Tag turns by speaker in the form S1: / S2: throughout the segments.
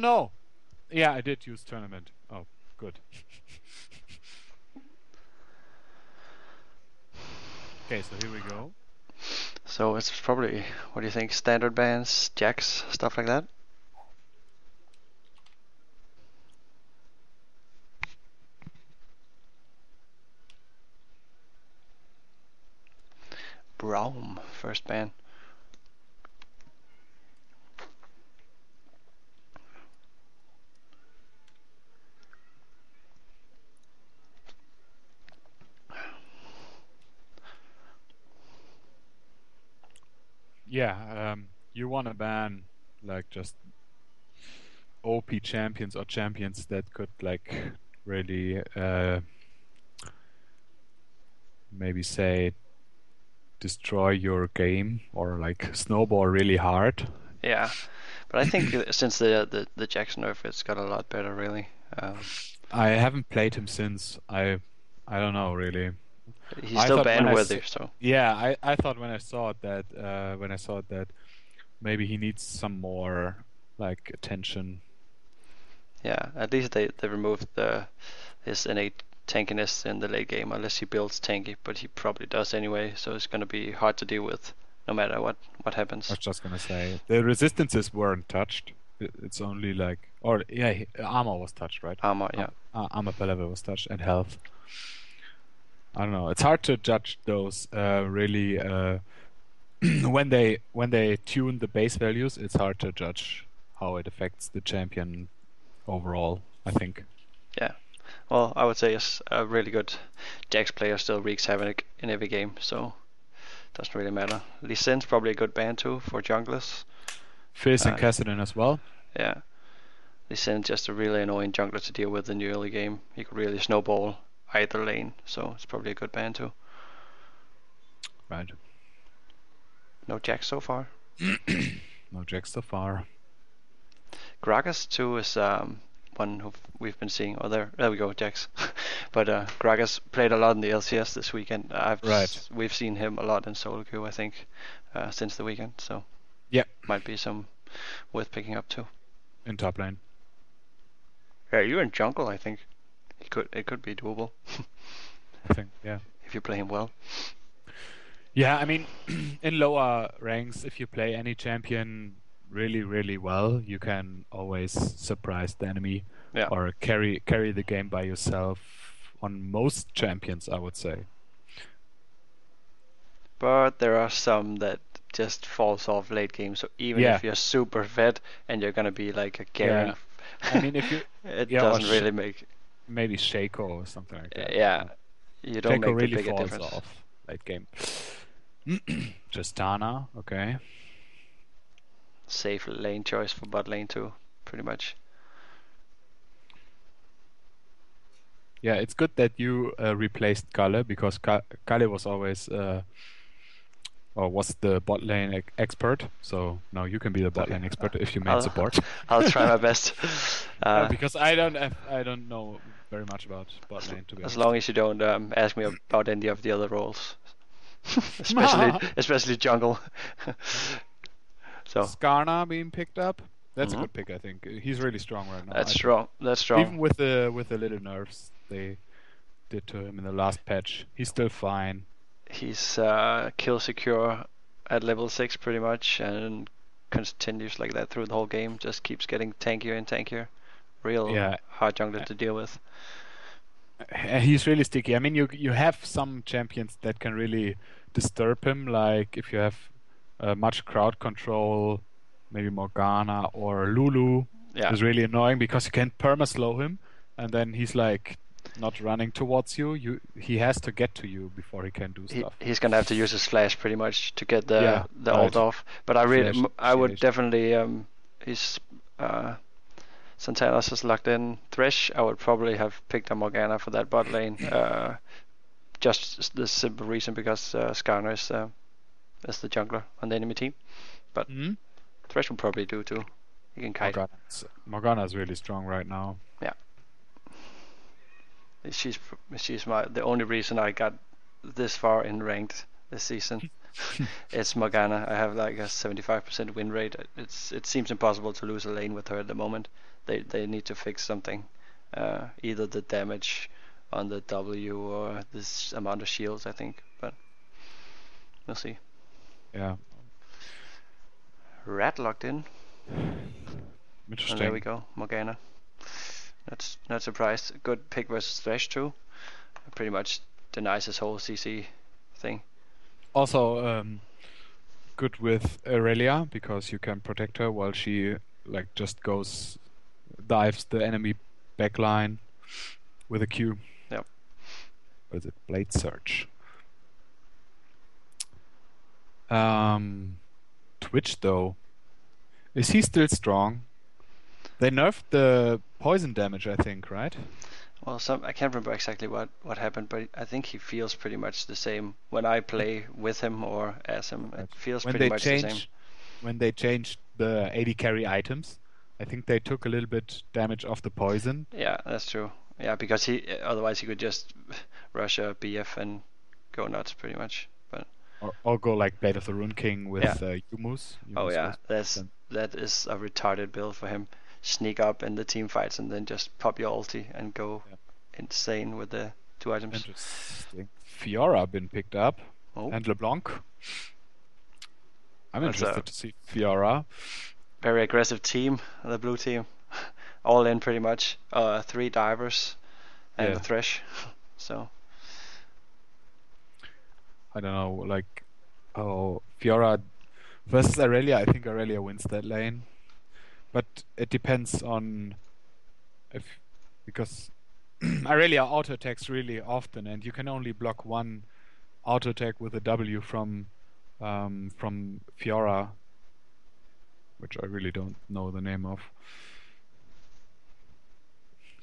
S1: no! Yeah, I did use tournament. Oh, good. Okay, so here we go.
S2: So it's probably, what do you think, standard bans, jacks, stuff like that? Braum, first ban.
S1: Yeah, you want to ban like just OP champions or champions that could like really maybe say destroy your game or like snowball really hard.
S2: Yeah, but I think since the Jackson nerf, it's got a lot better, really.
S1: I haven't played him since. I don't know really.
S2: He's
S1: I
S2: still
S1: thought when
S2: ban
S1: I
S2: worthy, so
S1: yeah, I thought when I saw it that maybe he needs some more like attention.
S2: yeah. At least they removed his innate tankiness in the late game, unless he builds tanky, but he probably does anyway. So it's gonna be hard to deal with, no matter what
S1: I
S2: happens.
S1: was just gonna say the resistances weren't touched. It's only like, or yeah, armor was touched, right?
S2: Armor, yeah.
S1: Armor per level was touched and health. I don't know. It's hard to judge those really when they tune the base values. It's hard to judge how it affects the champion overall, I think.
S2: Yeah. Well, I would say a really good Jax player still wreaks havoc in every game, so doesn't really matter. Lee Sin's probably a good ban too for junglers.
S1: Fizz and Kassadin as well.
S2: Yeah. Lee Sin's just a really annoying jungler to deal with in the early game. He could really snowball either lane, so it's probably a good ban too.
S1: Right.
S2: No Jax so far.
S1: No Jax so far.
S2: Gragas too is one who we've been seeing. Oh, there we go, Jax. But Gragas played a lot in the LCS this weekend. We've seen him a lot in solo queue, I think, since the weekend. So
S1: yeah,
S2: might be some worth picking up too.
S1: In top lane.
S2: Yeah, you're in jungle. I think it could be doable.
S1: I think, yeah.
S2: If you play him well.
S1: Yeah, I mean, in lower ranks, if you play any champion really, really well, you can always surprise the enemy or carry the game by yourself on most champions, I would say.
S2: But there are some that just falls off late game. So even if you're super fed and you're gonna be like a carry,
S1: I mean, if you
S2: it doesn't really make.
S1: Maybe Shaco or something like that.
S2: Yeah, you don't
S1: Shaco
S2: make
S1: really
S2: the bigger
S1: falls
S2: difference.
S1: off late game. Justana, okay.
S2: Safe lane choice for bot lane too, pretty much.
S1: Yeah, it's good that you replaced Kalle, because Kalle was always or was the bot lane expert. So now you can be the bot lane expert if you main support.
S2: I'll try my best.
S1: Because I don't know very much about bot lane, to be honest.
S2: As long as you don't ask me about any of the other roles, especially jungle. So
S1: Skarna being picked up. That's a good pick, I think. He's really strong right now.
S2: That's strong.
S1: Even with the little nerfs they did to him in the last patch, he's still fine.
S2: He's kill secure at level 6 pretty much, and continues like that through the whole game. Just keeps getting tankier and tankier. Real hard jungler to deal with.
S1: He's really sticky. I mean, you have some champions that can really disturb him, like if you have much crowd control, maybe Morgana or Lulu is really annoying because you can perma-slow him, and then he's like not running towards you. He has to get to you before he can do stuff.
S2: He's gonna have to use his flash pretty much to get the ult off. But I would definitely he's Santana's is locked in. Thresh, I would probably have picked a Morgana for that bot lane. Just the simple reason because Skarner is the jungler on the enemy team. But Thresh will probably do too. He can kite.
S1: Morgana is really strong right now.
S2: Yeah. She's the only reason I got this far in ranked this season. It's Morgana. I have like a 75% win rate. It seems impossible to lose a lane with her at the moment. They need to fix something. Either the damage on the W or this amount of shields, I think. But we'll see.
S1: Yeah.
S2: Rat locked in.
S1: Interesting.
S2: And there we go, Morgana. Not surprised. Good pick versus Thresh too. Pretty much denies his whole CC thing.
S1: Also, good with Aurelia because you can protect her while she like just dives the enemy backline with a Q.
S2: Yep.
S1: What is it? Blade Surge. Twitch though, is he still strong? They nerfed the poison damage, I think, right?
S2: Well, I can't remember exactly what happened, but I think he feels pretty much the same when I play with him or as him. It feels pretty much the same.
S1: When they changed the AD carry items, I think they took a little bit damage off the poison.
S2: Yeah, that's true. Yeah, because otherwise he could just rush a BF and go nuts pretty much. But
S1: or go like Blade of the Rune King with Yumus.
S2: Oh yeah, that is a retarded build for him. Sneak up in the team fights and then just pop your ulti and go insane with the 2 items.
S1: Interesting. Fiora been picked up. And LeBlanc. I'm interested to see Fiora.
S2: Very aggressive team, the blue team. All in pretty much. 3 divers and a Thresh. So
S1: I don't know, like Fiora versus Aurelia. I think Aurelia wins that lane. But it depends on because Aurelia auto attacks really often, and you can only block one auto attack with a W from Fiora, which I really don't know the name of.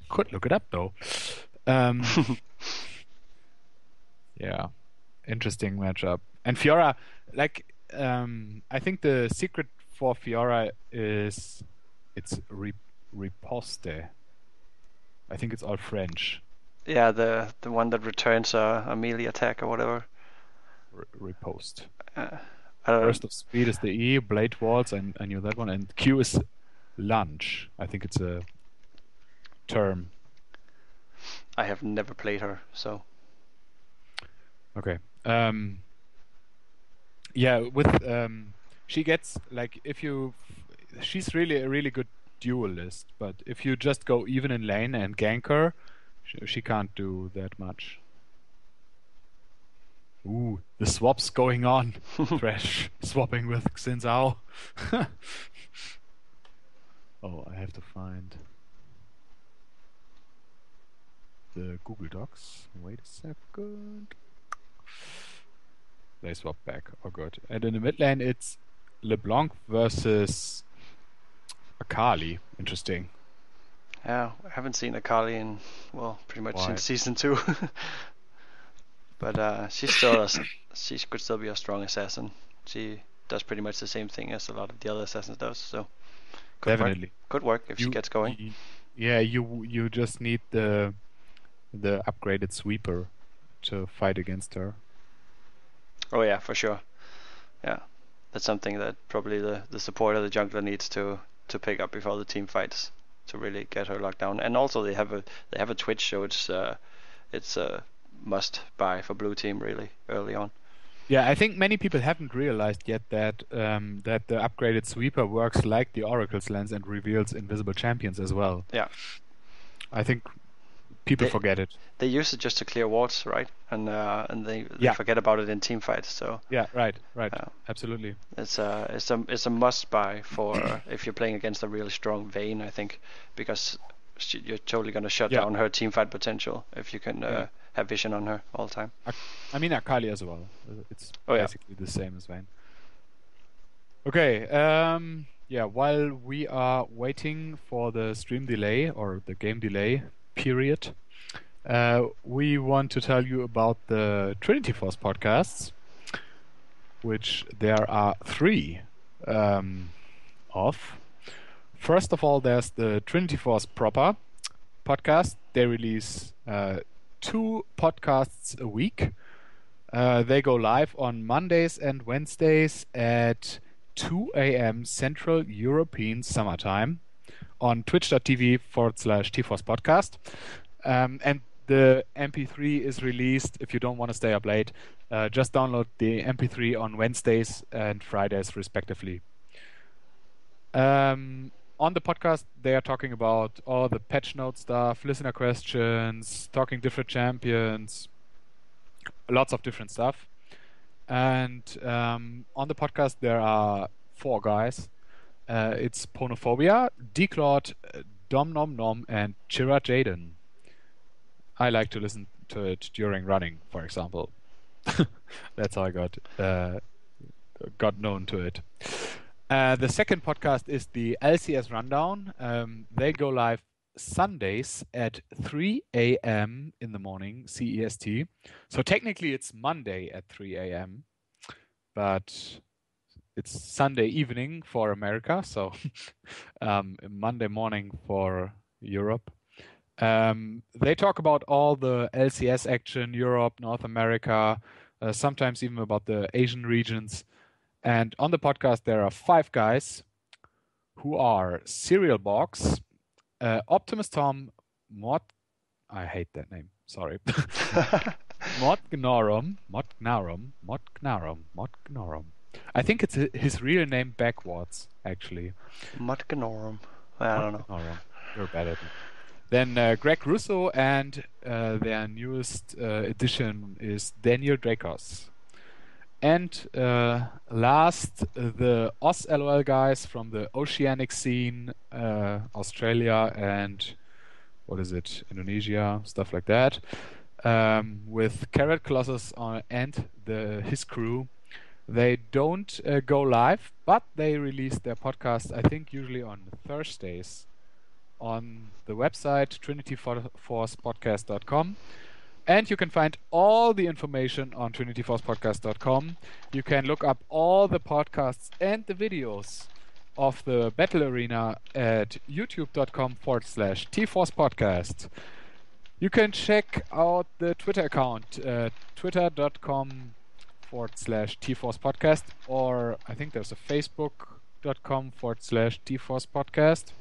S1: Could look it up though. Yeah, interesting matchup. And Fiora, like, I think the secret for Fiora is it's riposte. I think it's all French.
S2: Yeah, the one that returns a melee attack or whatever.
S1: Riposte. Burst of speed is the E, blade walls, I knew that one, and Q is lunge. I think it's a term.
S2: I have never played her, so.
S1: Okay. Yeah, with she gets like she's really a really good duelist, but if you just go even in lane and gank her, she can't do that much. Ooh, the swap's going on. Thresh swapping with Xin Zhao. Oh, I have to find the Google Docs. Wait a second. They swap back. Oh, good. And in the mid lane, it's LeBlanc versus Akali. Interesting.
S2: Yeah, I haven't seen Akali in, pretty much since season 2. But she could still be a strong assassin. She does pretty much the same thing as a lot of the other assassins does. So
S1: definitely
S2: could work if she gets going.
S1: You just need the upgraded sweeper to fight against her.
S2: Oh yeah, for sure. Yeah, that's something that probably the support of the jungler needs to pick up before the team fights to really get her locked down. And also they have a Twitch, so it's a must buy for blue team really early on.
S1: Yeah, I think many people haven't realized yet that that the upgraded sweeper works like the Oracle's lens and reveals invisible champions as well.
S2: Yeah,
S1: I think people forget it.
S2: They use it just to clear wards, right? And they forget about it in team fights. So
S1: yeah, right, absolutely.
S2: It's a must buy for if you're playing against a really strong Vayne, I think, because you're totally gonna shut down her team fight potential if you can have vision on her all the time.
S1: I mean Akali as well. It's basically the same as Vayne. Okay. While we are waiting for the stream delay or the game delay period, we want to tell you about the Trinity Force podcasts, which there are 3 of. First of all, there's the Trinity Force proper podcast. They release 2 podcasts a week. They go live on Mondays and Wednesdays at 2 a.m. Central European Summertime on twitch.tv/TForce Podcast. And the MP3 is released if you don't want to stay up late. Just download the MP3 on Wednesdays and Fridays, respectively. On the podcast, they are talking about all the patch note stuff, listener questions, talking different champions, lots of different stuff. And on the podcast, there are 4 guys. It's Ponophobia, Declawed, Dom Nom Nom, and Chira Jaden. I like to listen to it during running, for example. That's how I got known to it. The second podcast is the LCS Rundown. They go live Sundays at 3 a.m. in the morning CEST. So technically it's Monday at 3 a.m. But it's Sunday evening for America, so Monday morning for Europe. They talk about all the LCS action, Europe, North America, sometimes even about the Asian regions. And on the podcast, there are 5 guys who are Serial Box, Optimus Tom, I hate that name, sorry. Modgnorum. I think it's his real name backwards, actually.
S2: Modgnorum. I don't know.
S1: Modgnorum. You're bad at it. Then Greg Russo, and their newest addition is Daniel Drakos. And last, the OzLOL guys from the Oceanic scene, Australia and Indonesia, stuff like that, with Carrot Colossus and his crew. They don't go live, but they release their podcast, I think, usually on Thursdays on the website trinityforcepodcast.com. And you can find all the information on trinityforcepodcast.com. You can look up all the podcasts and the videos of the Battle Arena at youtube.com/tforcepodcast. You can check out the Twitter account, twitter.com/tforcepodcast, or I think there's a facebook.com/tforcepodcast.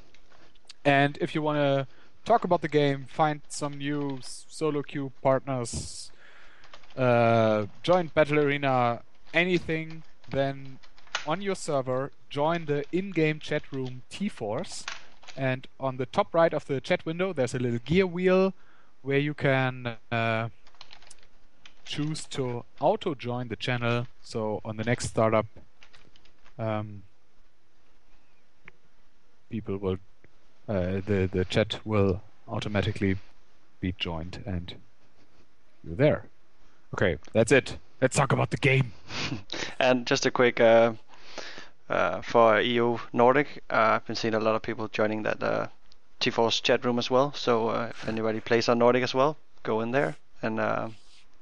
S1: And if you want to talk about the game, find some new solo queue partners, join Battle Arena, anything, then on your server, join the in-game chat room T-Force. And on the top right of the chat window, there's a little gear wheel where you can choose to auto-join the channel. So on the next startup, people will the chat will automatically be joined and you're there. Okay, that's it. Let's talk about the game.
S2: And just a quick for EU Nordic, I've been seeing a lot of people joining that T-Force chat room as well. So if anybody plays on Nordic as well, go in there and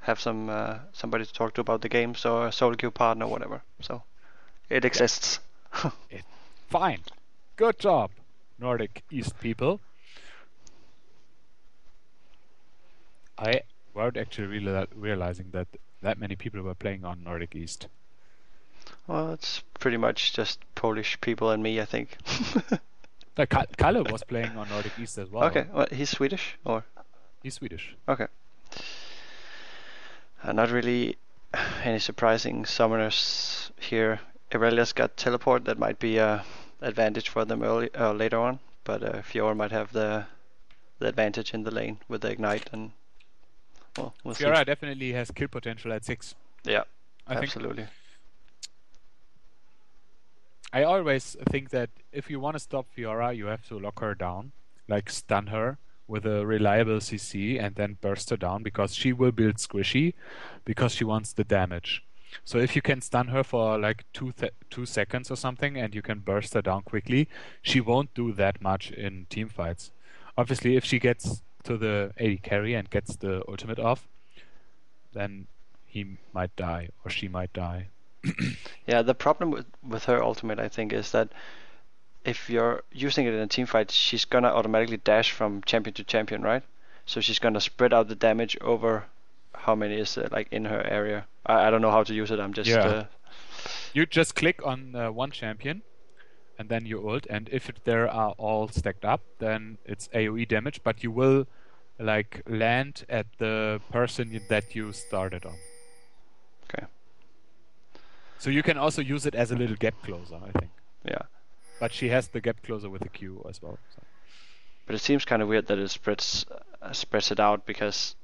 S2: have somebody to talk to about the game. So a solo queue partner or whatever. So it exists.
S1: Fine. Good job, Nordic East people. I weren't actually realizing that many people were playing on Nordic East.
S2: Well, it's pretty much just Polish people and me, I think.
S1: Kalle was playing on Nordic East as well.
S2: Okay, well, he's Swedish, or?
S1: He's Swedish.
S2: Okay. Not really any surprising summoners here. Aurelia's got teleport, that might be a advantage for them later on, but Fiora might have the advantage in the lane with the ignite, and well, we'll see.
S1: Fiora definitely has kill potential at 6.
S2: Yeah,
S1: I
S2: absolutely.
S1: I always think that if you want to stop Fiora, you have to lock her down, like stun her with a reliable CC and then burst her down, because she will build squishy because she wants the damage. So if you can stun her for like 2 seconds or something and you can burst her down quickly, she won't do that much in team fights. Obviously, if she gets to the AD carry and gets the ultimate off, then he might die or she might die.
S2: Yeah, the problem with her ultimate, I think, is that if you're using it in a team fight, she's gonna automatically dash from champion to champion, right? So she's gonna spread out the damage over how many is like in her area. I don't know how to use it. I'm just
S1: You just click on one champion, and then you ult, and if there are all stacked up, then it's AoE damage, but you will like land at the person that you started on.
S2: Okay.
S1: So you can also use it as a little gap closer, I think.
S2: Yeah.
S1: But she has the gap closer with the Q as well. So.
S2: But it seems kind of weird that it spreads it out, because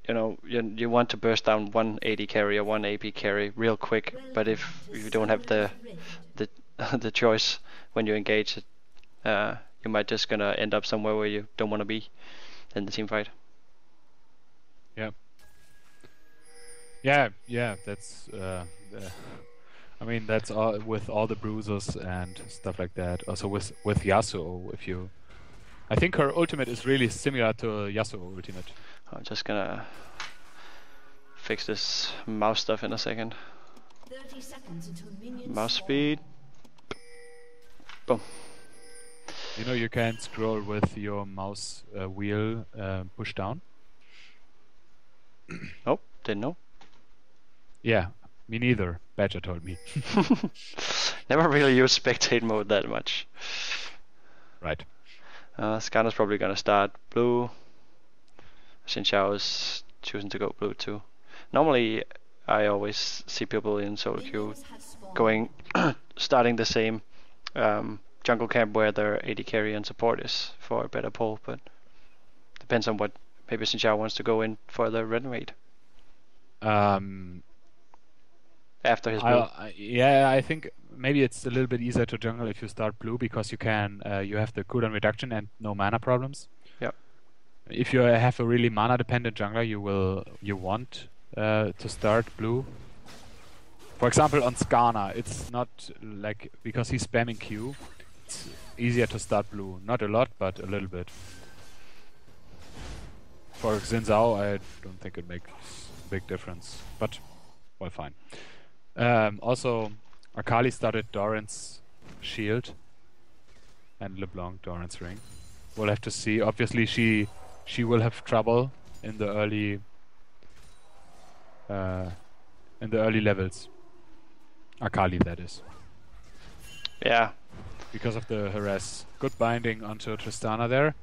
S2: you want to burst down one AD carry or one AP carry real quick, but if you don't have the the choice when you engage it, you might just gonna end up somewhere where you don't want to be in the team fight.
S1: Yeah. That's. I mean, that's all with all the bruises and stuff like that. Also with Yasuo, I think her ultimate is really similar to Yasuo ultimate.
S2: I'm just gonna fix this mouse stuff in a second.
S3: 30 seconds until minions
S2: Mouse speed. Boom.
S1: You can scroll with your mouse wheel push down.
S2: Oh, didn't know.
S1: Yeah, me neither. Badger told me.
S2: Never really used spectate mode that much.
S1: Right.
S2: Scanner's probably gonna start blue. Xin Xiao is choosing to go blue too. Normally, I always see people in solo queue going, starting the same jungle camp where their AD carry and support is for a better pull, but depends on what maybe Xin Xiao wants to go in for the renovate. After his blue.
S1: I think maybe it's a little bit easier to jungle if you start blue, because you have the cooldown reduction and no mana problems.
S2: Yeah.
S1: If you have a really mana dependent jungler, you want to start blue. For example, on Skarner, it's not like, because he's spamming Q, it's easier to start blue. Not a lot, but a little bit. For Xin Zhao, I don't think it makes a big difference, but well, fine. Also, Akali started Doran's shield and LeBlanc Doran's ring. We'll have to see. Obviously, she will have trouble in the early levels. Akali, that is.
S2: Yeah.
S1: Because of the harass. Good binding onto Tristana there.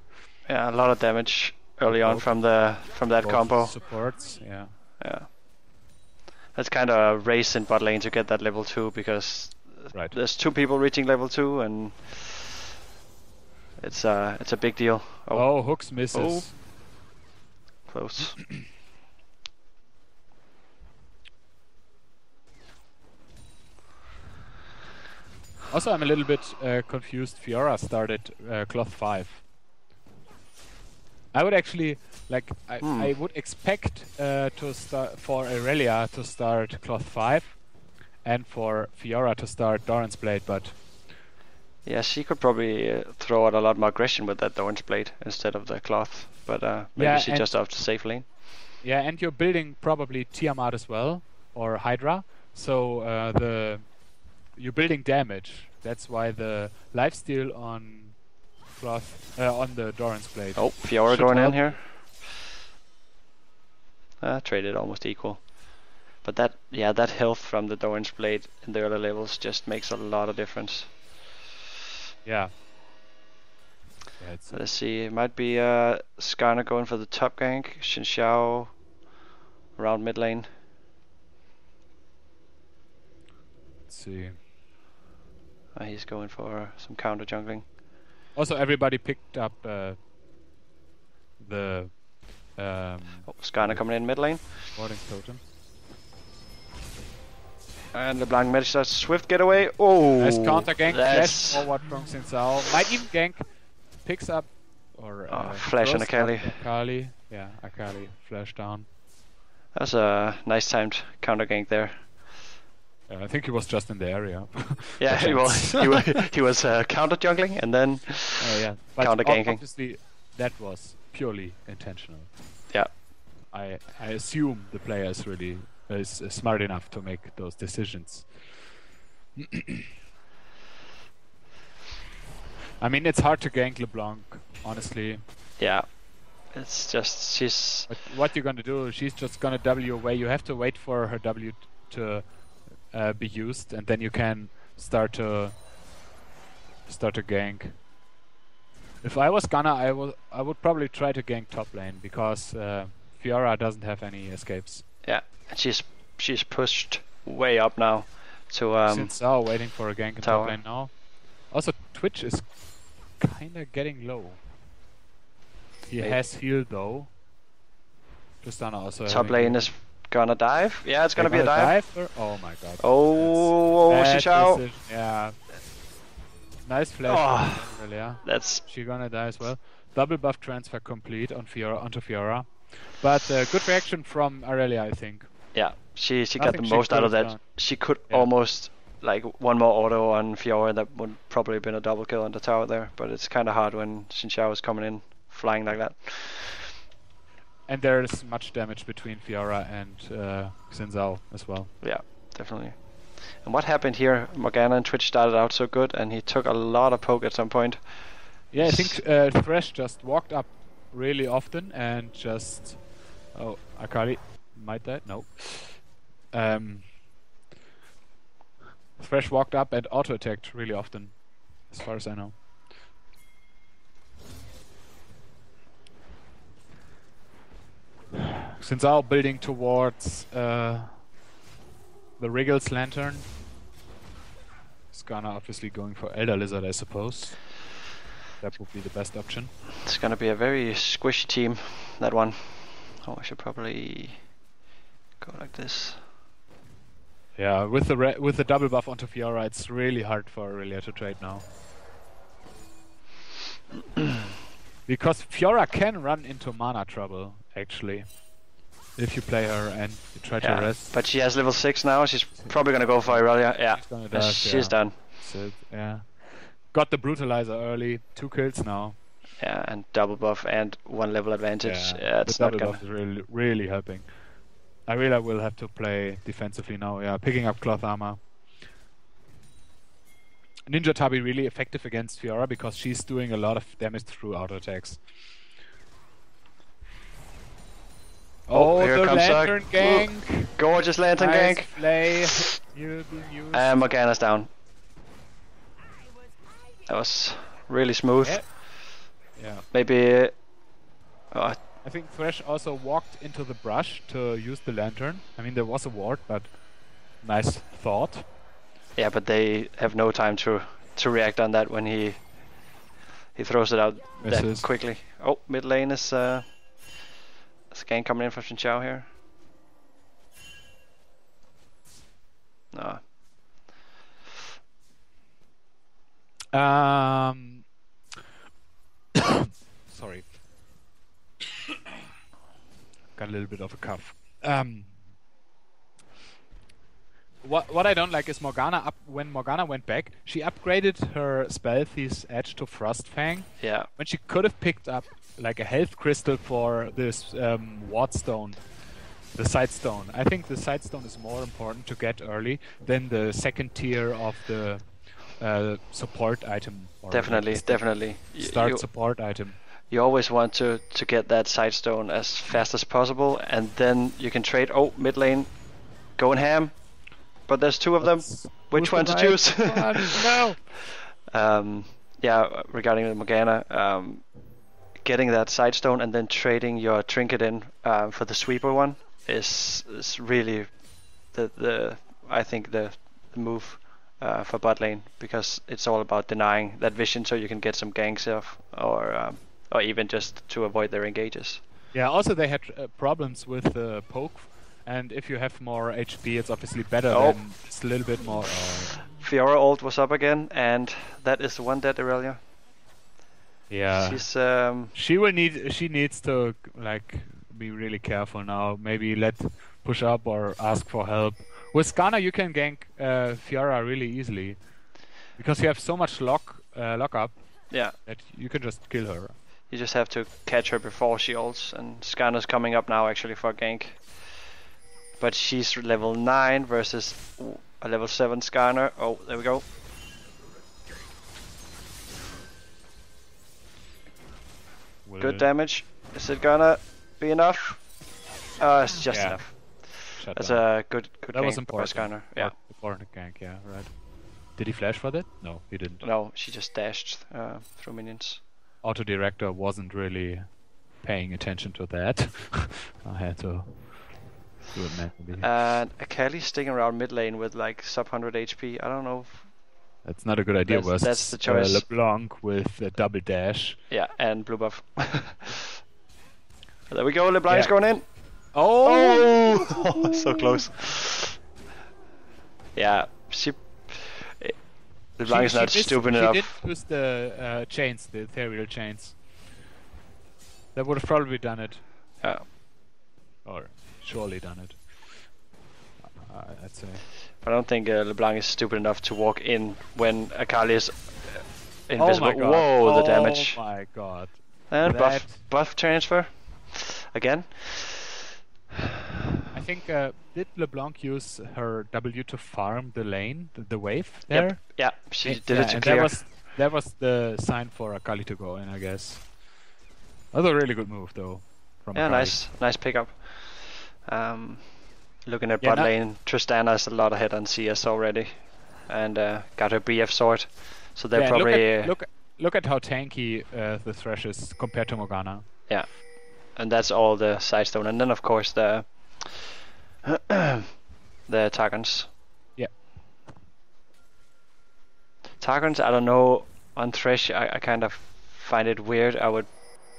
S2: Yeah, a lot of damage early on from that combo.
S1: Supports, yeah.
S2: Yeah. That's kind of a race in bot lane to get that level 2, because there's 2 people reaching level 2, and it's a big deal.
S1: Oh, Hooks misses.
S2: Oh. Close.
S1: Also, I'm a little bit confused. Fiora started cloth 5. I would actually I would expect to start for Aurelia to start cloth 5, and for Fiora to start Doran's Blade, but
S2: yeah, she could probably throw out a lot more aggression with that Doran's Blade instead of the cloth, but maybe she just opts to safe lane.
S1: Yeah, and you're building probably Tiamat as well, or Hydra, so you're building damage. That's why the lifesteal on cloth on the Doran's Blade.
S2: Oh, Fiora going in here. Traded almost equal. But that health from the Doran's Blade in the early levels just makes a lot of difference.
S1: Yeah.
S2: Let's see, it might be Skarner going for the top gank, Xin Xiao around mid lane.
S1: Let's see.
S2: He's going for some counter jungling.
S1: Also, everybody picked up the
S2: Skarner coming in mid lane.
S1: Warding Totem.
S2: And LeBlanc managed a swift getaway. Oh!
S1: Nice counter gank, flash forward from Xin Zhao. Might even gank. Picks up or
S2: flash on Akali.
S1: Akali. Yeah, Akali flash down.
S2: That's a nice timed counter gank there.
S1: I think he was just in the area.
S2: Yeah, he was. He was counter jungling and then counter ganking.
S1: Obviously, that was purely intentional.
S2: Yeah.
S1: I assume the player is really smart enough to make those decisions. I mean, it's hard to gank LeBlanc, honestly.
S2: Yeah. It's just she's
S1: But what you're gonna do? She's just gonna W away. You have to wait for her W to be used, and then you can start to gank. If I was Gunner, I would probably try to gank top lane because Fiora doesn't have any escapes.
S2: yeah, and she's pushed way up now to
S1: Since now waiting for a gank in
S2: tower.
S1: top lane now. Also, Twitch is kinda getting low. He
S2: Maybe.
S1: has healed though. Tristana also.
S2: top
S1: having
S2: lane
S1: healed.
S2: is gonna dive. Yeah, it's
S1: They're
S2: gonna be a dive.
S1: Oh my god.
S2: Oh,
S1: That's bad
S2: Xiao.
S1: decision. Yeah. Nice flash.
S2: Oh.
S1: from Aurelia.
S2: That's
S1: She gonna die as well. Double buff transfer complete on Fiora onto Fiora. But good reaction from Aurelia, I think.
S2: yeah. She got
S1: Nothing
S2: the
S1: she
S2: most out of
S1: could've
S2: that.
S1: done.
S2: She could
S1: Yeah.
S2: almost like one more auto on Fiora that would probably have been a double kill on the tower there. But it's kind of hard when Xin Xiao is coming in flying like that.
S1: And there's much damage between Fiora and Xin Zhao as well.
S2: Yeah, definitely. And what happened here? Morgana and Twitch started out so good, and he took a lot of poke at some point.
S1: Yeah, I think Thresh just walked up really often and just... Oh, Akali might die? No. Thresh walked up and auto-attacked really often, as far as I know. Since now building towards the Wriggles Lantern. Skana obviously going for Elder Lizard, I suppose. That would be the best option.
S2: It's gonna be a very squishy team, that one. Oh, I should probably go like this.
S1: Yeah, with the double buff onto Fiora, it's really hard for Aurelia to trade now. Because Fiora can run into mana trouble, actually. If you play her and you try to
S2: Yeah,
S1: rest.
S2: but she has level 6 now. She's probably gonna go for Irelia. Yeah,
S1: She's gonna
S2: and
S1: dive,
S2: she's
S1: yeah.
S2: done.
S1: That's it, yeah. Got the Brutalizer early, 2 kills now.
S2: Yeah, and double buff and 1 level advantage. Yeah,
S1: the
S2: it's not
S1: double
S2: gonna.
S1: buff is really, really helping. Aurelia will have to play defensively now, yeah, picking up cloth armor. Ninja Tabi really effective against Fiora because she's doing a lot of damage through auto attacks.
S2: Oh, here
S1: the
S2: comes
S1: lantern
S2: a
S1: gank!
S2: gorgeous lantern
S1: Nice
S2: gank.
S1: play. You used.
S2: And Morgana's down. That was really smooth.
S1: Yeah. Yeah.
S2: Maybe. Oh,
S1: I think Thresh also walked into the brush to use the lantern. I mean, there was a ward, but nice thought.
S2: yeah, but they have no time to react on that when he throws it out
S1: Misses.
S2: that quickly. Oh, mid lane is a gank coming in from Xin Xiao here. No.
S1: Sorry. Got a little bit of a cough. What I don't like is Morgana when Morgana went back, she upgraded her Spellthief's Edge to Frostfang
S2: Yeah.
S1: when she could have picked up like a health crystal for this ward stone, the side stone. I think the side stone is more important to get early than the second tier of the support item. Or
S2: Definitely,
S1: like
S2: definitely.
S1: Start support item.
S2: You always want to get that side stone as fast as possible, and then you can trade. Oh, mid lane, going ham. But there's 2 of them. Which one to choose?
S1: No.
S2: Yeah, regarding the Morgana, getting that side stone and then trading your trinket in for the sweeper one is really the I think the move for bot lane, because it's all about denying that vision so you can get some ganks off, or even just to avoid their engages.
S1: Yeah. Also, they had problems with the poke, and if you have more HP, it's obviously better than just a little bit more.
S2: Fiora ult was up again, and that is the one dead Aurelia.
S1: Yeah.
S2: She's
S1: She needs to like be really careful now. Maybe push up or ask for help. With Skana, you can gank Fiora really easily because you have so much lock up
S2: yeah.
S1: that you can just kill her.
S2: You just have to catch her before she ults, and Skana's coming up now actually for a gank. But she's level 9 versus a level 7 Skana. Oh, there we go. Good damage. Is it gonna be enough? It's just enough.
S1: Shut
S2: That's
S1: down.
S2: a good
S1: That was
S2: gank by
S1: important.
S2: Skarner. Yeah.
S1: Important gank, yeah, right. Did he flash for that? No, he didn't.
S2: No, she just dashed through minions.
S1: Auto director wasn't really paying attention to that. I had to do it manually.
S2: And Akali sticking around mid lane with like sub 100 HP. I don't know.
S1: That's not a good idea.
S2: That's the choice.
S1: LeBlanc with a double dash.
S2: Yeah, and blue buff. There we go. LeBlanc is going in.
S1: Oh!
S2: So close. Yeah, LeBlanc is not stupid enough.
S1: She did use the chains, the ethereal chains. That would have probably done it.
S2: Yeah.
S1: Or surely done it. I'd say.
S2: I don't think LeBlanc is stupid enough to walk in when Akali is invisible.
S1: Oh my god.
S2: Whoa, the damage.
S1: Oh my god.
S2: And buff transfer. Again.
S1: I think, did LeBlanc use her W to farm the lane, the wave there?
S2: Yep. Yeah, she did it to
S1: and
S2: clear.
S1: that was the sign for Akali to go in, I guess. That was a really good move, though. From Akali.
S2: Nice pickup. Looking at bot lane, Tristana's a lot ahead on CS already, and got her BF sword, so they're probably
S1: look at how tanky the Thresh is compared to Morgana.
S2: Yeah, and that's all the side stone, and then of course the the Targons.
S1: Yeah.
S2: Targons, I don't know, on Thresh I kind of find it weird. I would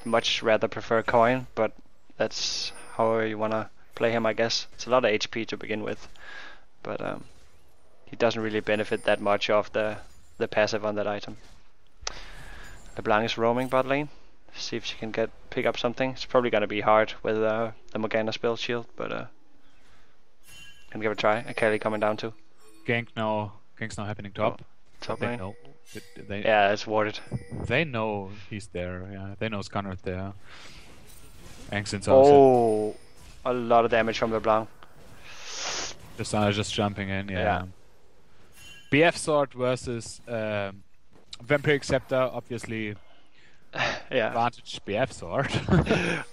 S2: much rather prefer Coin, but that's how you wanna play him, I guess. It's a lot of HP to begin with, but he doesn't really benefit that much off the passive on that item. LeBlanc is roaming bot lane. See if she can pick up something. It's probably gonna be hard with the Morgana spell shield, but can give it a try. Akali coming down too.
S1: Gank's now happening top.
S2: Top
S1: they
S2: lane.
S1: know. They,
S2: Yeah, it's warded.
S1: They know he's there. Yeah, they know Skarner's there. Angson's
S2: also. A lot of damage from LeBlanc.
S1: Just jumping in. Yeah. BF sword versus Vampiric Scepter, obviously.
S2: Yeah.
S1: Advantage BF sword.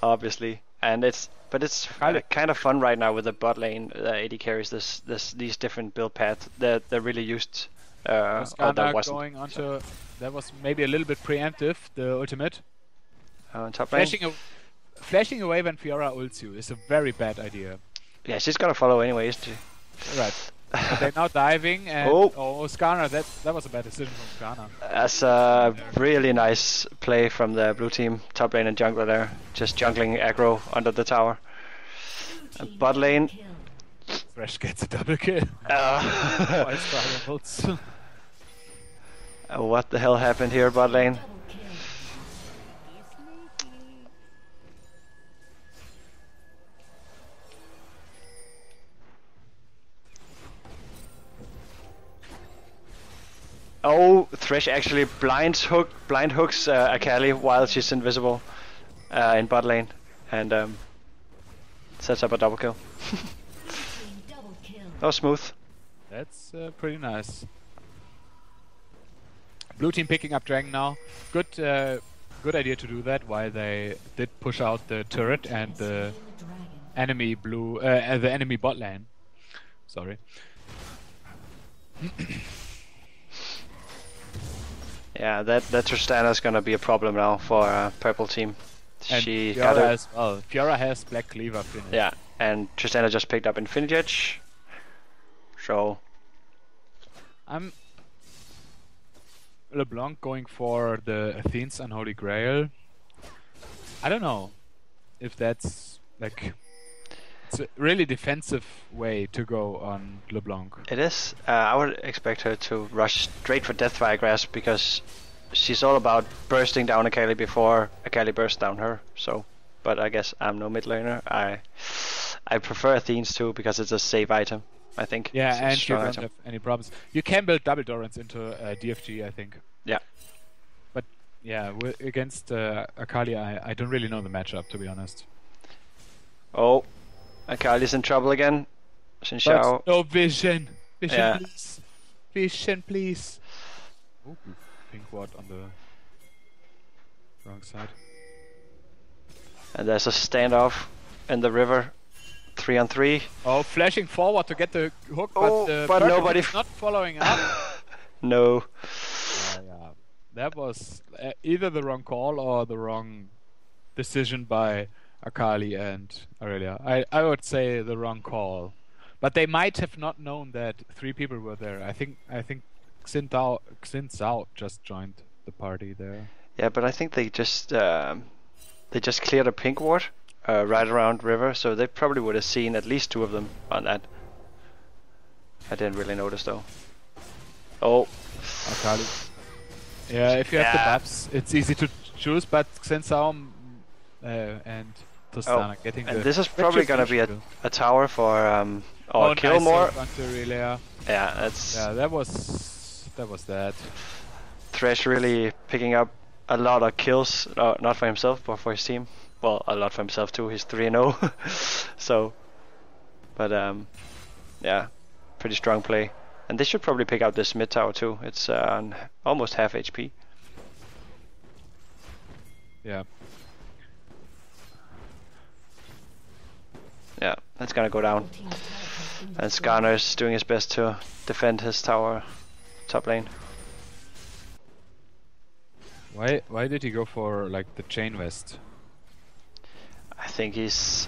S2: Obviously, and it's kind of fun right now with the bot lane. AD carries these different build paths. They're really used.
S1: That was maybe a little bit preemptive. The ultimate.
S2: Top lane.
S1: Flashing away when Fiora ults you is a very bad idea.
S2: Yeah, she's gonna follow anyway, isn't she?
S1: Right. But they're now diving and Skarner, that was a bad decision from Skarner.
S2: That's a really nice play from the blue team, top lane and jungler there. Just jungling aggro under the tower. And bot lane.
S1: Thresh gets a double kill.
S2: What the hell happened here, bot lane? Oh, Thresh actually blind hooks Akali while she's invisible in bot lane, and sets up a double kill. That was smooth.
S1: That's pretty nice. Blue team picking up Dragon now. Good idea to do that. While they did push out the turret and the enemy the enemy bot lane. Sorry.
S2: Yeah, that Tristana's gonna be a problem now for purple team.
S1: And
S2: She
S1: Fiora
S2: got her.
S1: as well. Fiora has Black Cleaver finished.
S2: Yeah, and Tristana just picked up Infinity Edge. So
S1: I'm LeBlanc going for the Athene's Unholy Grail. I don't know if that's like it's a really defensive way to go on LeBlanc.
S2: it is. I would expect her to rush straight for Deathfire Grasp because she's all about bursting down Akali before Akali bursts down her. So, but I guess I'm no mid laner. I prefer Athene's too because it's a safe item. I think.
S1: Yeah,
S2: it's a
S1: and you
S2: strong
S1: don't
S2: item.
S1: have any problems. You can build double Dorans into DFG, I think.
S2: Yeah.
S1: But yeah, against Akali, I don't really know the matchup, to be honest.
S2: Oh, Akali's in trouble again. Xin Xiao.
S1: But no vision. Vision,
S2: Yeah.
S1: please. Vision, please. Oh, pink ward on the wrong side.
S2: And there's a standoff in the river. 3-on-3.
S1: Oh, flashing forward to get the hook,
S2: Oh,
S1: but
S2: but
S1: Perkins
S2: nobody
S1: is not following up.
S2: No.
S1: Yeah, that was either the wrong call or the wrong decision by Akali and Aurelia. I would say the wrong call, but they might have not known that 3 people were there. I think Xin Zhao just joined the party there.
S2: Yeah, but I think they just cleared a pink ward right around river, so they probably would have seen at least 2 of them on that. I didn't really notice though. Oh.
S1: Akali. Yeah, if you have the buffs, it's easy to choose, but Xin Zhao and Tristana getting the...
S2: And this is probably gonna be a tower for or kill
S1: nice
S2: more. Yeah, that's...
S1: Yeah, that was that.
S2: Thresh really picking up a lot of kills, not for himself, but for his team. Well, a lot for himself too, he's 3-0. So, but yeah, pretty strong play. And they should probably pick out this mid tower too. It's on almost half HP.
S1: Yeah.
S2: Yeah, that's gonna go down. And Skarner's doing his best to defend his tower top lane.
S1: Why did he go for like the chain vest?
S2: I think he's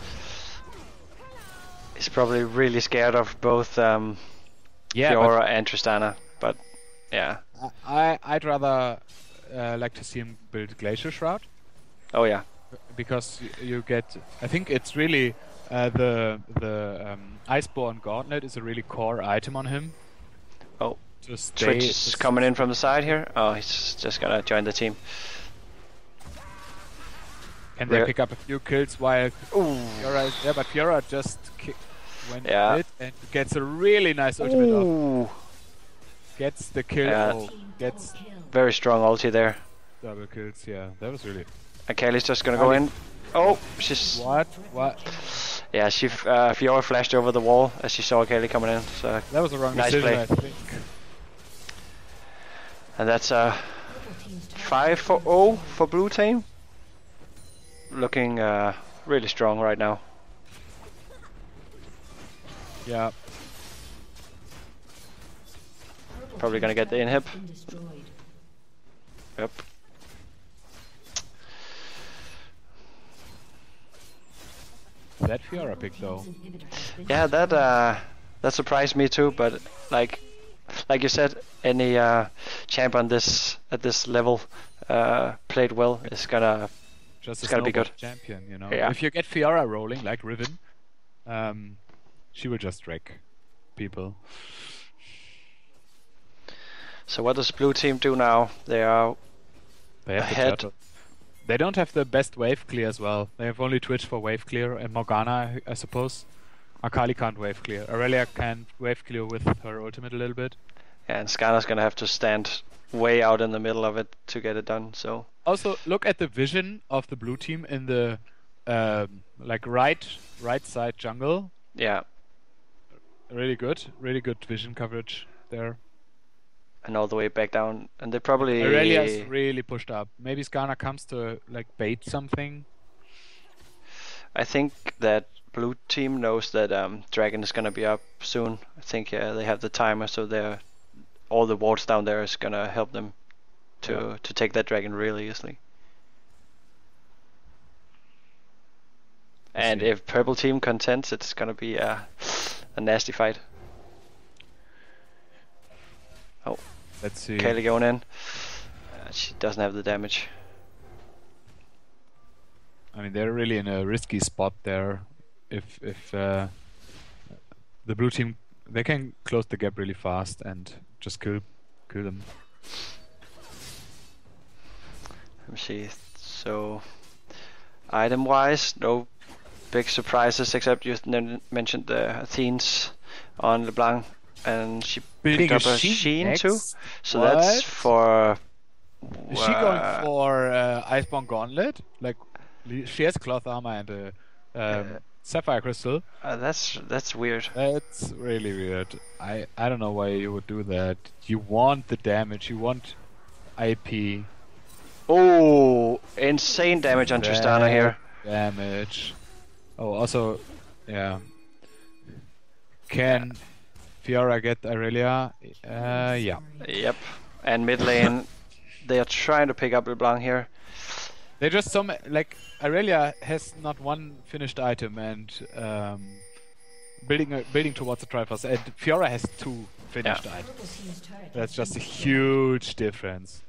S2: probably really scared of both Fiora and Tristana, but yeah.
S1: I'd rather like to see him build Glacier Shroud.
S2: Oh yeah.
S1: Because you get, I think it's really the Iceborne Gauntlet is a really core item on him.
S2: Oh,
S1: just
S2: Twitch is coming in from the side here. Oh, he's just gonna join the team.
S1: Can they pick up a few kills while Fiora is there? But Fiora just went it and gets a really nice ultimate off. Gets the kill. Gets
S2: very strong ulti there.
S1: Double kills. Yeah, that was really.
S2: Akali's just gonna go in. Oh, she's
S1: what?
S2: Yeah, she Fiora flashed over the wall as she saw Akali coming in. So
S1: that was a wrong
S2: nice
S1: decision,
S2: play.
S1: I think.
S2: And that's 5-0 for blue team. Looking really strong right now.
S1: Yeah.
S2: Probably gonna get the inhib. Yep.
S1: That Fiora pick though.
S2: Yeah, that surprised me too. But like you said, any champ on at this level played well is gonna.
S1: Just
S2: it's gonna be good.
S1: Champion, you know.
S2: Yeah.
S1: If you get Fiora rolling like Riven, she will just wreck people.
S2: So what does blue team do now? They are ahead.
S1: They don't have the best wave clear as well. They have only Twitch for wave clear and Morgana, I suppose. Akali can't wave clear. Aurelia can wave clear with her ultimate a little bit.
S2: Yeah, and Skarner's gonna have to stand way out in the middle of it to get it done. So.
S1: Also, look at the vision of the blue team in the like right side jungle.
S2: Yeah.
S1: Really good vision coverage there.
S2: And all the way back down, and they probably.
S1: Aurelia's really pushed up. Maybe Skarner comes to like bait something.
S2: I think that blue team knows that Dragon is gonna be up soon. I think they have the timer, so all the wards down there is gonna help them to take that dragon really easily. And if purple team contends, it's gonna be a nasty fight. Oh,
S1: let's see.
S2: Kaylee going in. She doesn't have the damage.
S1: I mean, they're really in a risky spot there. If the blue team, they can close the gap really fast and just kill them.
S2: Let me see. So, item-wise, no big surprises except you mentioned the Athenes on LeBlanc, and she picked up a Sheen too. So
S1: what?
S2: That's for.
S1: Is she going for Iceborne Gauntlet? Like, she has cloth armor and a sapphire crystal.
S2: That's weird.
S1: That's really weird. I don't know why you would do that. You want the damage. You want IP.
S2: Oh, insane damage on Tristana here.
S1: damage. Oh, also, yeah. Can Fiora get Aurelia? Yeah.
S2: Yep. And mid lane, they are trying to pick up LeBlanc here.
S1: They just like Aurelia has not one finished item and building towards the Triforce, and Fiora has 2 finished items. That's just a huge difference.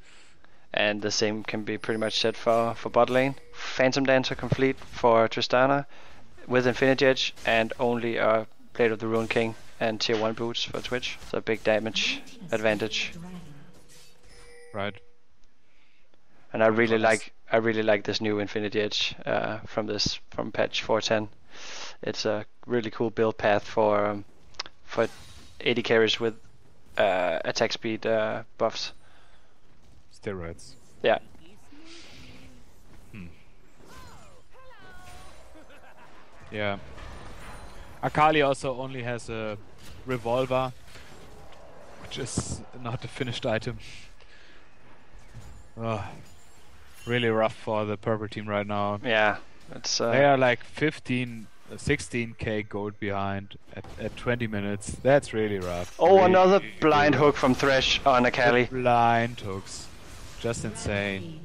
S2: And the same can be pretty much said for bot lane. Phantom Dancer complete for Tristana with Infinity Edge and only a Blade of the Ruin King and tier 1 boots for Twitch. So big damage advantage.
S1: Right.
S2: And I really like this new Infinity Edge from patch 410. It's a really cool build path for AD carries with attack speed buffs.
S1: Steroids.
S2: Yeah.
S1: Yeah. Akali also only has a revolver, which is not a finished item. Really rough for the purple team right now.
S2: Yeah. It's
S1: they are like 16k gold behind at 20 minutes. That's really rough.
S2: Oh,
S1: really,
S2: another blind
S1: really
S2: hook from Thresh on Akali.
S1: Blind hooks. Just insane.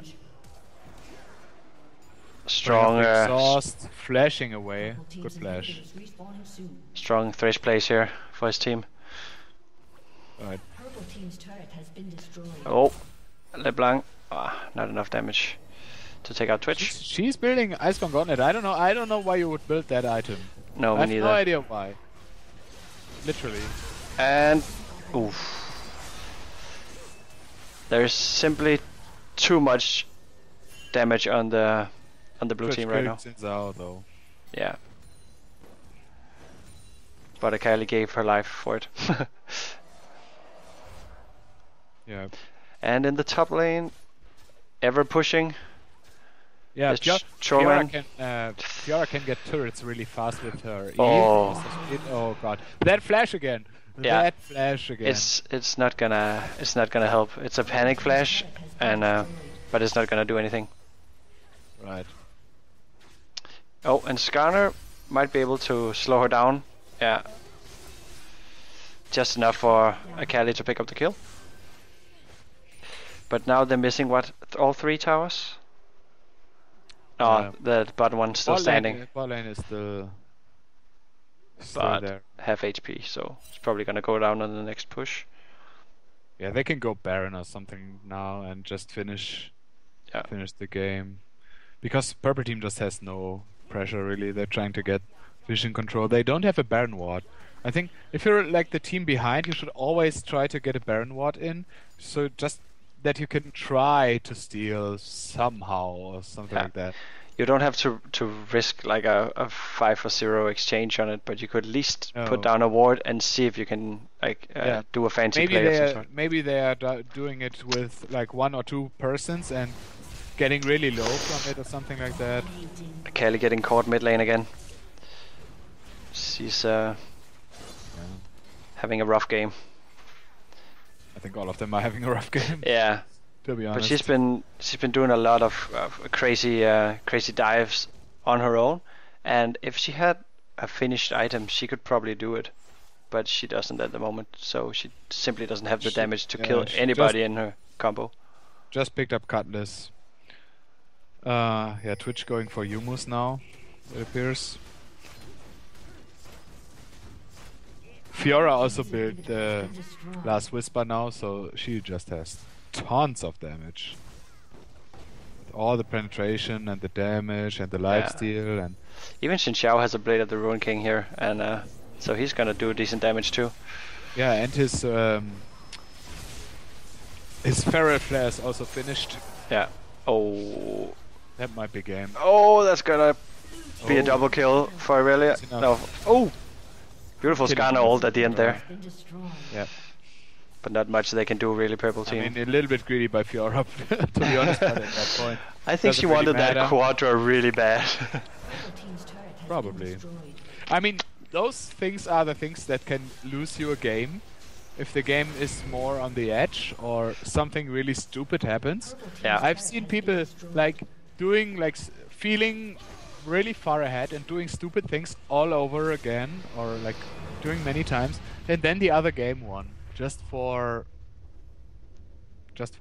S2: Strong
S1: exhaust, flashing away. Good flash.
S2: Strong Thresh plays here for his team.
S1: Right.
S2: Oh, LeBlanc. Not enough damage to take out Twitch.
S1: She's building Icebound Gauntlet. I don't know why you would build that item.
S2: No, me
S1: I have
S2: neither.
S1: no idea why. Literally.
S2: And oof. There's simply too much damage on the blue team right now.
S1: Out, though.
S2: Yeah. But Akali gave her life for it.
S1: Yeah.
S2: And in the top lane, ever pushing.
S1: Yeah,
S2: Fiora
S1: can get turrets really fast with her.
S2: Oh.
S1: Oh god, that flash again.
S2: Yeah.
S1: That flash again.
S2: It's not gonna help. It's a panic flash, and but it's not gonna do anything.
S1: Right.
S2: Oh, and Skarner might be able to slow her down. Yeah. Just enough for Akali to pick up the kill. But now they're missing what? All 3 towers? Oh, the bottom one's still standing.
S1: Bot lane is still
S2: But
S1: there.
S2: half HP, so it's probably gonna go down on the next push.
S1: Yeah, they can go Baron or something now and just finish the game. Because purple team just has no pressure really. They're trying to get vision control. They don't have a Baron ward. I think if you're like the team behind, you should always try to get a Baron ward in. So just that you can try to steal somehow or something like that.
S2: You don't have to risk like a 5-0 exchange on it, but you could at least put down a ward and see if you can like do a fancy play of some sort.
S1: Maybe they are doing it with like 1 or 2 persons and getting really low from it or something like that.
S2: Kelly getting caught mid lane again. She's having a rough game.
S1: I think all of them are having a rough game.
S2: Yeah.
S1: To be honest.
S2: But she's been doing a lot of crazy dives on her own, and if she had a finished item, she could probably do it, but she doesn't at the moment. So she simply doesn't have the damage to kill anybody in her combo.
S1: Just picked up Cutlass. Yeah, Twitch going for Yumus now. It appears. Fiora also built the Last Whisper now, so she just has tons of damage. With all the penetration and the damage and the lifesteal and
S2: even Xin Xiao has a Blade of the Ruin King here, and so he's gonna do decent damage too.
S1: Yeah, and his Feral Flare is also finished.
S2: Yeah. Oh.
S1: That might be game.
S2: Oh, that's gonna be a double kill for Aurelia. No. Oh. Beautiful Skarner ult at the end there.
S1: Yeah.
S2: But not much they can do really, purple team.
S1: I mean, a little bit greedy by Fiora, to be honest, at that point.
S2: I think she wanted that Quadra really bad.
S1: Probably. I mean, those things are the things that can lose you a game. If the game is more on the edge or something really stupid happens.
S2: Yeah.
S1: I've seen people like doing like feeling really far ahead and doing stupid things all over again, or like doing many times, and then the other game won just for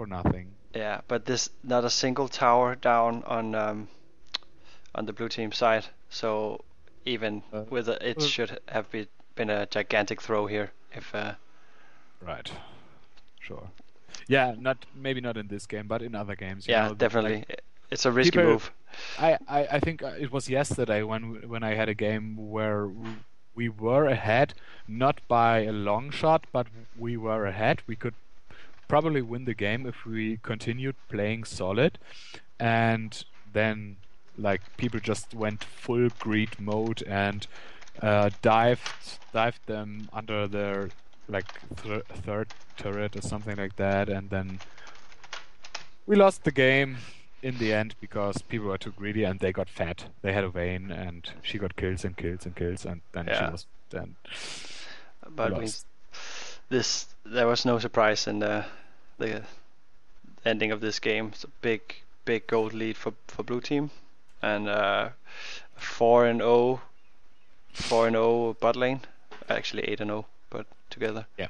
S1: nothing.
S2: Yeah, but this not a single tower down on the blue team side. So even with it
S1: well-
S2: should have been a gigantic throw here if
S1: Right. Sure. Yeah, maybe not in this game, but in other games.
S2: yeah,
S1: Like,
S2: definitely. It's a risky
S1: people-
S2: move.
S1: I think it was yesterday when I had a game where we were ahead, not by a long shot, but we were ahead. We could probably win the game if we continued playing solid, and then like people just went full greed mode and dived them under their like third turret or something like that, and then we lost the game in the end because people were too greedy and they got fat. They had a Vayne and she got kills and kills and kills, and then she
S2: Yeah.
S1: was then
S2: But
S1: lost.
S2: there was no surprise in the ending of this game. It's a big gold lead for blue team, and 4-0 bot lane. Actually 8-0, but together.
S1: Yeah.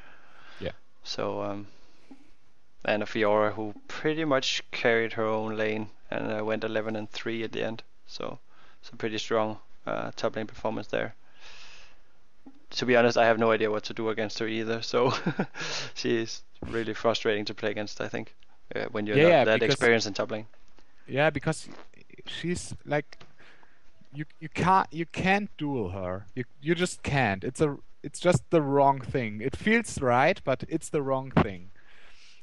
S2: So and a Fiora who pretty much carried her own lane and went 11-3 at the end. So pretty strong top lane performance there. To be honest, I have no idea what to do against her either. So she is really frustrating to play against, I think, when you're
S1: Yeah,
S2: not that
S1: because-
S2: experienced in top lane.
S1: Yeah, because she's like you can't duel her. You just can't. It's just the wrong thing. It feels right, but it's the wrong thing.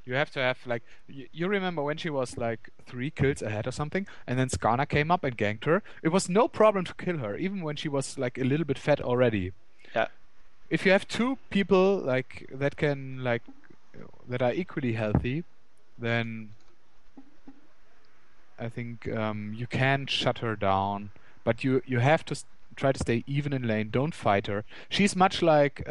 S1: You have to have like you remember when she was like 3 kills ahead or something, and then Skarner came up and ganked her. It was no problem to kill her, even when she was like a little bit fat already.
S2: Yeah.
S1: If you have 2 people like that that are equally healthy, then I think you can shut her down, but you have to try to stay even in lane. Don't fight her. She's much like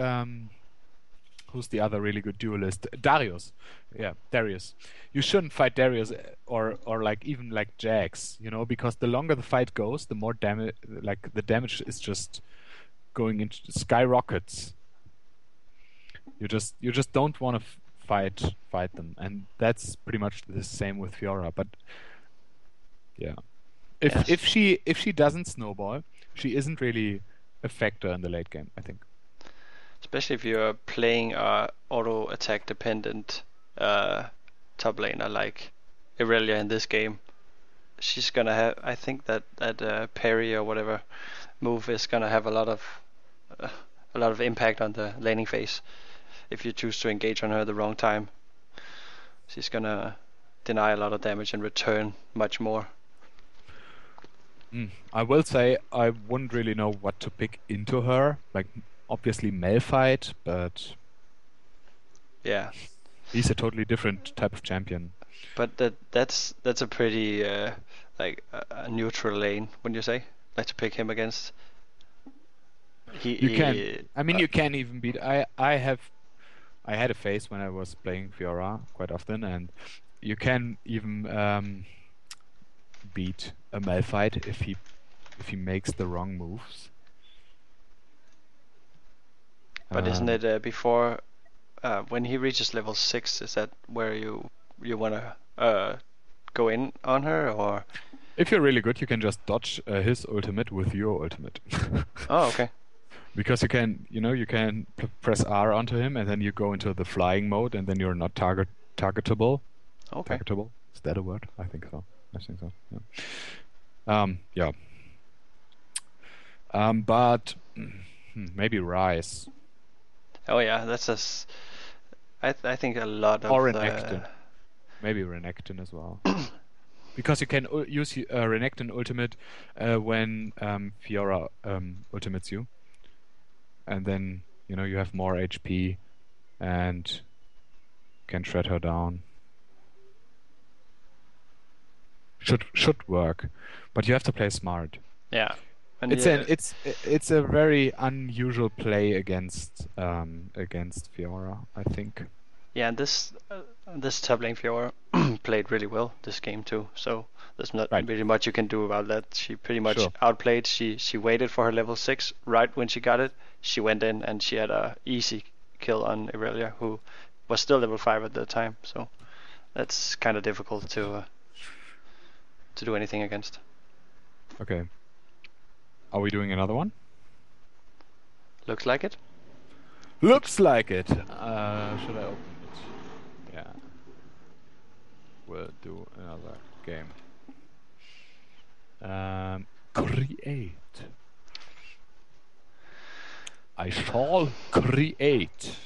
S1: who's the other really good duelist? Darius. Yeah, Darius. You shouldn't fight Darius or like even like Jax, because the longer the fight goes, the more damage. Like the damage is just going into skyrockets. You just don't want to fight them, and that's pretty much the same with Fiora. But yeah,
S2: Yes.
S1: if she doesn't snowball, she isn't really a factor in the late game, I think.
S2: Especially if you're playing auto attack dependent top laner like Irelia in this game. She's gonna have, I think that parry or whatever move is gonna have a lot of impact on the laning phase. If you choose to engage on her at the wrong time, she's gonna deny a lot of damage and return much more.
S1: I will say I wouldn't really know what to pick into her. Like obviously Malphite, but
S2: Yeah,
S1: he's a totally different type of champion.
S2: but that's a pretty like a neutral lane, wouldn't you say? Like to pick him against.
S1: You can. I mean, you can even beat. I had a phase when I was playing Fiora quite often, and you can even beat a Malphite if he makes the wrong moves.
S2: But isn't it before when he reaches level 6? Is that where you wanna go in on her, or?
S1: If you're really good, you can just dodge his ultimate with your ultimate.
S2: Oh, okay.
S1: Because you can press R onto him, and then you go into the flying mode, and then you're not targetable.
S2: Okay.
S1: Targetable, is that a word? I think so. Yeah. But maybe Rise
S2: Oh yeah, that's I think a lot of
S1: or Renekton. Maybe Renekton as well. Because you can use Renekton ultimate when Fiora ultimates you, and then you have more HP and can shred her down. Should work, but you have to play smart.
S2: Yeah. And
S1: It's a very unusual play against Fiora, I think.
S2: yeah, this top lane Fiora played really well this game too. So there's not
S1: Right.
S2: really much you can do about that. She pretty much
S1: Sure.
S2: outplayed. She waited for her level 6 right when she got it. She went in and she had a easy kill on Irelia, who was still level 5 at the time. So that's kind of difficult to do anything against.
S1: Okay. Are we doing another one?
S2: Looks like it.
S1: Looks like it. Should I open it? Yeah. We'll do another game. Create. I shall create.